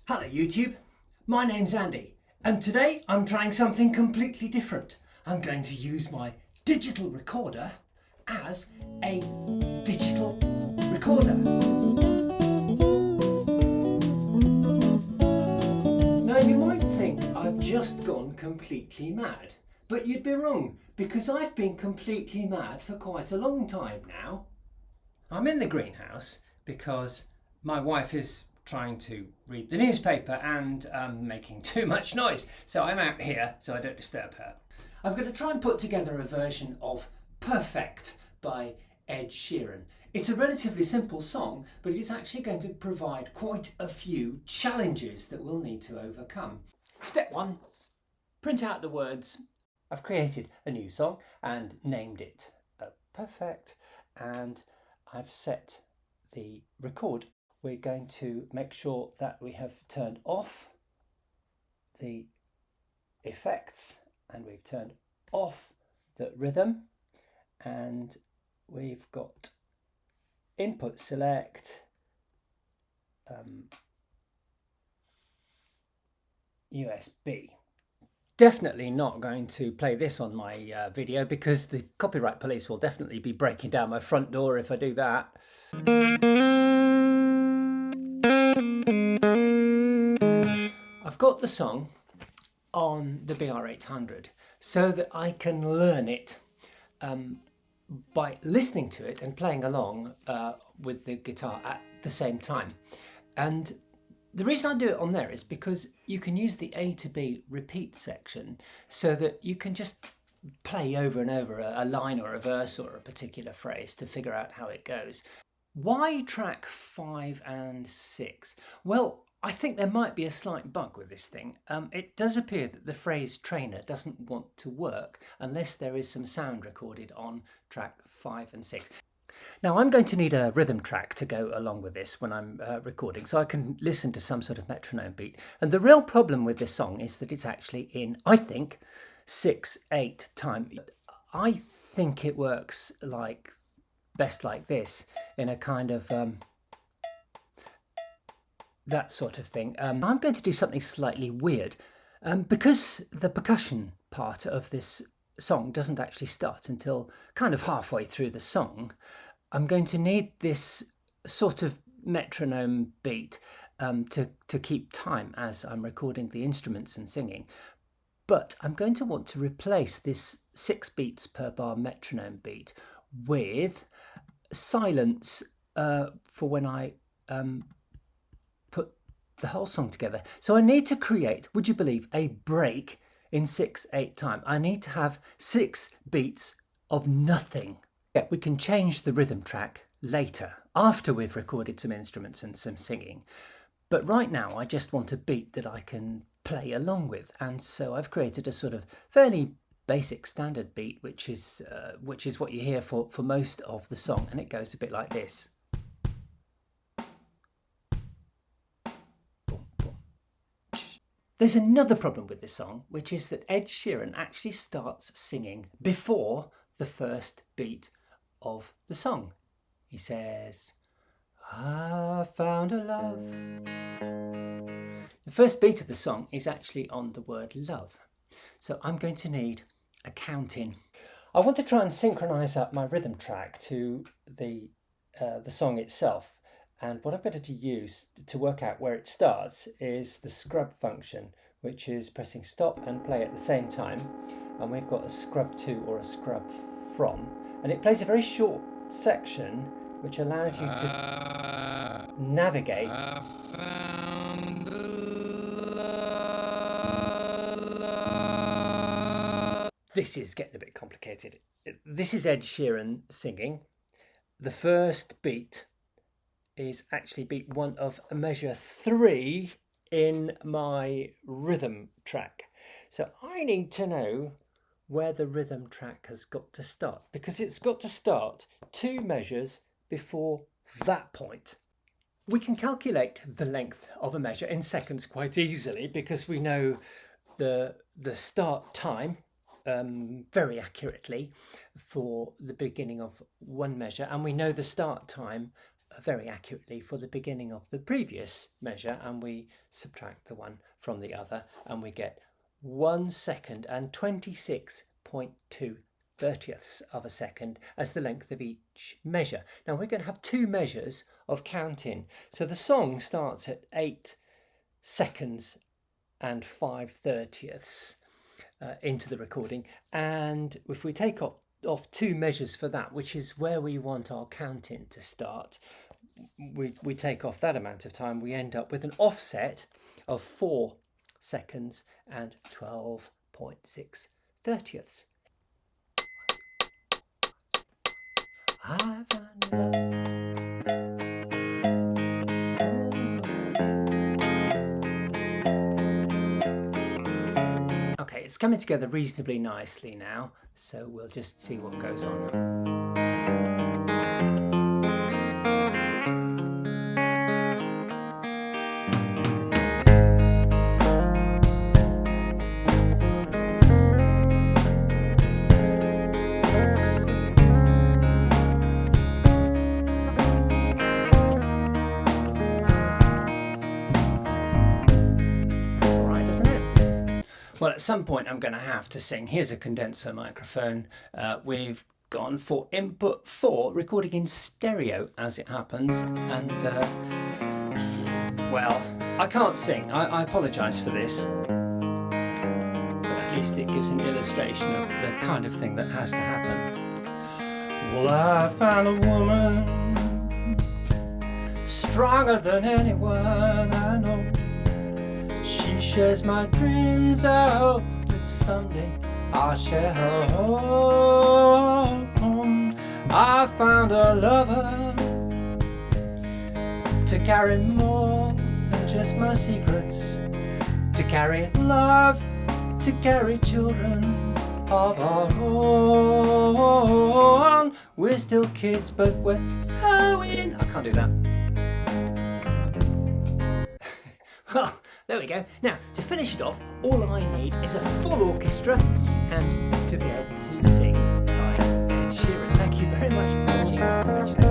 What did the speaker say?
Hello YouTube, my name's Andy and today I'm trying something completely different. I'm going to use my digital recorder as a digital recorder. Now you might think I've just gone completely mad, but you'd be wrong because I've been completely mad for quite a long time now. I'm in the greenhouse because my wife is trying to read the newspaper and making too much noise. So I'm out here so I don't disturb her. I'm going to try and put together a version of Perfect by Ed Sheeran. It's a relatively simple song, but it's actually going to provide quite a few challenges that we'll need to overcome. Step 1, print out the words. I've created a new song and named it Perfect, and I've set the record. We're going to make sure that we have turned off the effects and we've turned off the rhythm, and we've got input select, USB. Definitely not going to play this on my video because the copyright police will definitely be breaking down my front door if I do that. I've got the song on the BR800 so that I can learn it by listening to it and playing along with the guitar at the same time. And the reason I do it on there is because you can use the A to B repeat section so that you can just play over and over a line or a verse or a particular phrase to figure out how it goes. Why track 5 and 6? Well, I think there might be a slight bug with this thing. It does appear that the phrase trainer doesn't want to work unless there is some sound recorded on track 5 and 6. Now I'm going to need a rhythm track to go along with this when I'm recording, so I can listen to some sort of metronome beat. And the real problem with this song is that it's actually in, I think, 6/8 time. I think it works best like this, in a kind of that sort of thing. I'm going to do something slightly weird because the percussion part of this song doesn't actually start until kind of halfway through the song. I'm going to need this sort of metronome beat to keep time as I'm recording the instruments and singing. But I'm going to want to replace this 6 beats per bar metronome beat with silence for when I put the whole song together. So I need to create, would you believe, a break in 6/8 time. I need to have 6 beats of nothing. Yeah, we can change the rhythm track later after we've recorded some instruments and some singing. But right now I just want a beat that I can play along with, and so I've created a sort of fairly basic standard beat, which is what you hear for most of the song, and it goes a bit like this. There's another problem with this song, which is that Ed Sheeran actually starts singing before the first beat of the song. He says, "I found a love." The first beat of the song is actually on the word love. So I'm going to need a count in. I want to try and synchronize up my rhythm track to the song itself. And what I'm going to use to work out where it starts is the scrub function, which is pressing stop and play at the same time. And we've got a scrub to or a scrub from. And it plays a very short section, which allows you to navigate. This is getting a bit complicated. This is Ed Sheeran singing. The first beat is actually beat 1 of measure 3 in my rhythm track. So I need to know where the rhythm track has got to start, because it's got to start 2 measures before that point. We can calculate the length of a measure in seconds quite easily because we know the start time very accurately for the beginning of one measure, and we know the start time very accurately for the beginning of the previous measure, and we subtract the one from the other, and we get 1 second and 26.2 thirtieths of a second as the length of each measure. Now we're going to have two measures of counting. So the song starts at 8 seconds and 5 thirtieths into the recording, and if we take off two measures for that, which is where we want our counting to start, we take off that amount of time, we end up with an offset of 4 seconds and 12.6 thirtieths. I found love. Okay, it's coming together reasonably nicely now, so we'll just see what goes on. Well, at some point I'm going to have to sing. Here's a condenser microphone. We've gone for input 4, recording in stereo as it happens. And, well, I can't sing. I apologise for this. But at least it gives an illustration of the kind of thing that has to happen. Well, I found a woman stronger than anyone I know. She shares my dreams out that someday I'll share her home. I found a lover to carry more than just my secrets, to carry love, to carry children of our own. We're still kids, but we're so in. I can't do that. Well, there we go. Now, to finish it off, all I need is a full orchestra and to be able to sing like Ed Sheeran. Thank you very much for watching.